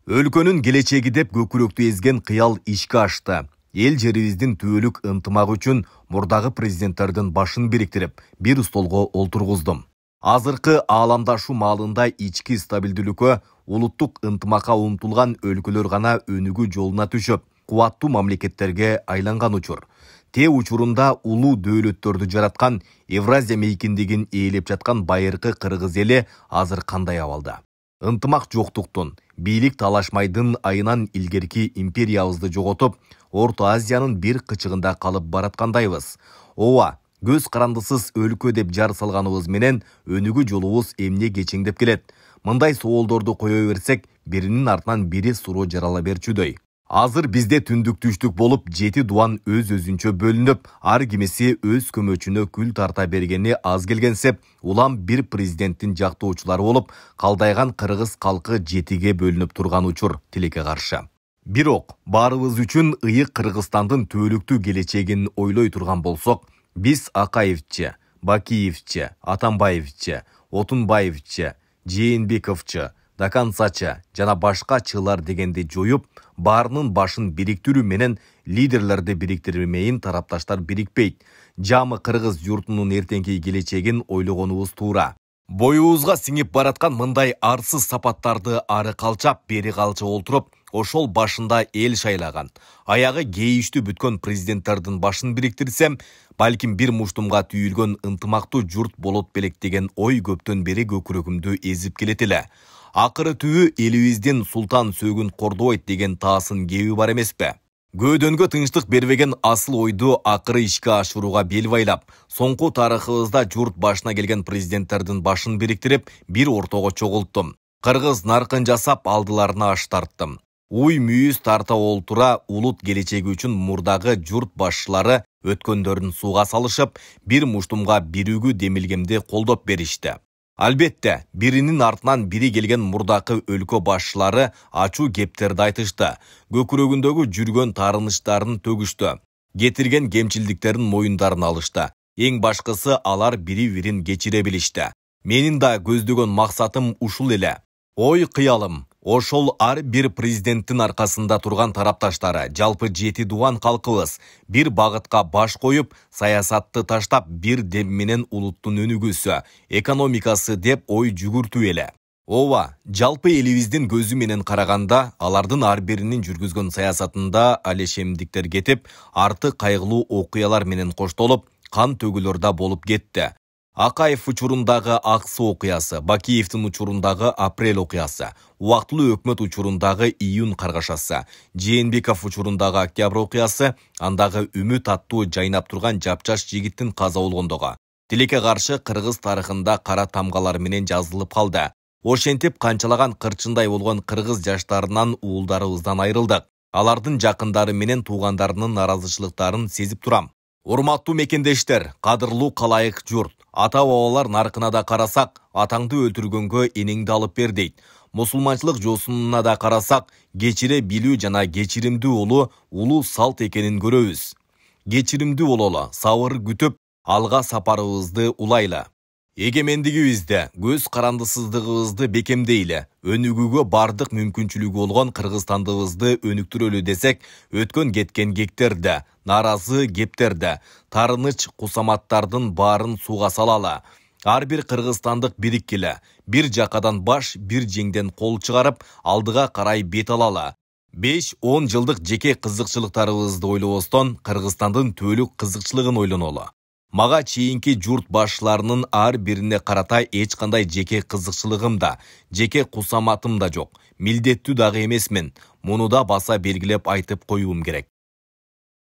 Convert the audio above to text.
Өлкөнүн келечеги деп көкүрөктү эзген кыял ишке ашты. Эл жерибиздин түбөлүк ынтымагы үчүн мурдагы президенттердин башын бириктирип, бир столго олтургуздум. Азыркы ааламдашу маалында ички стабилдүүлүккө, улуттук ынтымакка умтулган өлкөлөр гана өнүгүү жолуна түшүп, кубаттуу мамлекеттерге айланган учур. Те учурунда улуу дөөлөттөрдү жараткан Евразия мейкиндигин ээлеп жаткан байыркы кыргыз эли азыр кандай абалда? Ынтымак жоктуктун, бийлик талашмайдын айынан илгерки империябызды жоготуп, Орто Азиянын бир кычыгында калып бараткандайбыз. Ооба, көз карандысыз өлкө деп жар салганыбыз менен өнүгүү жолубуз эмне кечеңдеп келет? Мындай соолдорду кое берсек, биринин артынан бири суроо жарала берчүдөй. Азыр бизде түндүк түштүк болуп, 7 дуан өз-өзүнчө бөлүнүп, ар кимиси өз көмөчүнө күл тарта бергени аз келгенсеп, улам бир президенттин жактоочулары болуп, калдайган кыргыз калкы 7ге бөлүнүп турган учур тилекке каршы. Бирок, баарыбыз үчүн ыйык Кыргызстандын түбөлүктүү келечегин ойлой турган болсок, биз Акаевчи, Бакиевчи, Атамбаевчи, Отунбаевчи, Жээнбековчи, Дакансачы жана башка чылар дегенди жоюп, баарынын башын бириктирүү менен лидерлерди бириктирмейин тарапташтар бирикпейт. Жамы кыргыз журтунун эртеңки келечегин ойлогонубуз туура. Боюбузга сиңип бараткан мындай арсыз сапаттарды ары калчап, бери калча олтуруп, ошол башында эл шайлаган, аягы кейиштүү бүткөн президенттердин башын бириктирсем, балким бир муштумга түйүлгөн ынтымактуу журт болот белек деген ой көптөн бери көкүрөгүмдү эзип келет эле. Акыры түбү элибиздин султан сөөгүн кордобойт деген таасын кеби бар эмеспи? Көөдөнгө тынчтык бербеген асыл ойду акыры ишке ашырууга бел байлап, соңку тарыхыбызда журт башына келген президенттердин башын бириктирип, бир ортого чогулттум. Кыргыз наркын жасап, алдыларына аш тарттым. Уй мүйүз тарта олтура, улут келечеги үчүн мурдагы журт башчылары өткөндөрүн сууга салышып, бир муштумга бирүүгө демилгемди колдоп беришти. Албетте, биринин артынан бири келген мурдакы өлкө башчылары ачуу кептерди айтышты, көкүрөгүндөгү жүргөн таарыныштарын төгүштү, кетирген кемчилдиктерин моюндарына алышты. Эң башкысы алар бири-бирин кечире билишти. Менин да көздөгөн максатым ушул эле. Ой кыялым, ошол ар бир президенттин аркасында турган тарапташтары, жалпы 7 дуан калкыбыз бир багытка баш коюп, саясатты таштап, бир дем менен улуттун өнүгүүсү, экономикасы деп ой жүгүртүү эле. Ооба, жалпы элибиздин көзү менен караганда, алардын ар биринин жүргүзгөн саясатында алешемдиктер кетип, арты кайгылуу окуялар менен коштолуп, кан төгүлөр да болуп кетти. Акаев учурундагы Аксы окуясы, Бакиевдин учурундагы Апрель окуясы, убактылуу өкмөт учурундагы Июнь каргашасы, Жээнбеков учурундагы Октябрь окуясы, андагы үмүт аттуу жайнап турган жапжаш жигиттин каза болгондугу. Тилекке каршы кыргыз тарыхында кара тамгалар менен жазылып калды. Ошентип канчалаган кырчындай болгон кыргыз жаштарынан уулдарыбыздан айрылдык. Алардын жакындары менен туугандарынын наразычылыктарын сезип турам. Урматтуу мекендештер, кадырлуу калайык журт, ата-бабалар наркына да карасак, атаңды өлтүргөнгө энеңди алып бер дейт. Мусулманчылык жосунуна да карасак, кечире билүү жана кечиримдүү улуу салт экенин көрөбүз. Кечиримдүү бололу, сабыр күтүп, алга сапарыбызды улайлы. Эгемендигибизде, көз карандысыздыгыбызды бекемдейле, өнүгүүгө бардык мүмкүнчүлүгү болгон Кыргызстандыбызды өнүктүрөлү десек, өткөн кеткен кектерди, наразы кептерди, тарыныч кусаматтардын баарын сууга салалы. Ар бир кыргызстандык бириккиле, бир жакадан баш, бир жеңден кол чыгарып, алдыга карай бет алалы. 5-10 жылдык жеке кызыкчылыктарыбызды ойлобостон, Кыргызстандын түбөлүк кызыкчылыгын ойлонолу. Мага чейинки журт башчыларынын ар бирине карата эч кандай жеке кызыкчылыгым да, жеке кусаматым да жок. Милдеттүү дагы эмесмин. Муну да баса белгилеп айтып коюум керек.